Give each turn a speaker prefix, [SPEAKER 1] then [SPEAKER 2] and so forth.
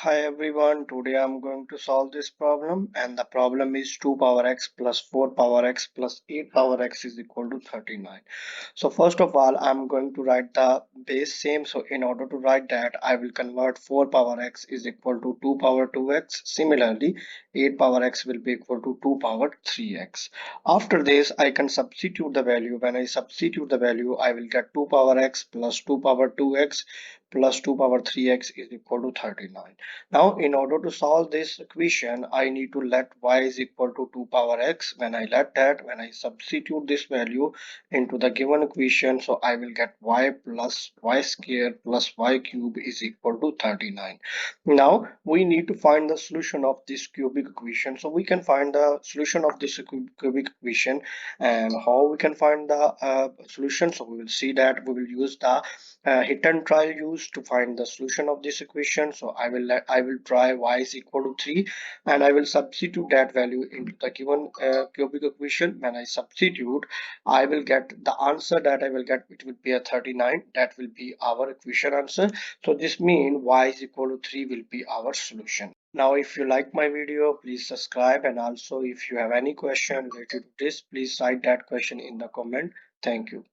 [SPEAKER 1] Hi everyone, today I'm going to solve this problem and the problem is 2 power x plus 4 power x plus 8 power x is equal to 39. So first of all, I'm going to write the base same. So in order to write that, I will convert 4 power x is equal to 2 power 2x. Similarly, 8 power x will be equal to 2 power 3x. After this, I can substitute the value. When I substitute the value, I will get 2 power x plus 2 power 2x plus 2 power 3x is equal to 39. Now, in order to solve this equation, I need to let y is equal to 2 power x. When I substitute this value into the given equation, so I will get y plus y square plus y cube is equal to 39. Now, we need to find the solution of this cubic equation. So we can find the solution of this cubic equation, and how we can find the solution. So we will see that we will use the hit and try used to find the solution of this equation. So I will try y is equal to 3 and I will substitute that value into the given cubic equation. When I substitute, I will get the answer that I will get. It will be a 39. That will be our equation answer. So this means y is equal to 3 will be our solution. Now, if you like my video, please subscribe, and also if you have any question related to this, please write that question in the comment. Thank you.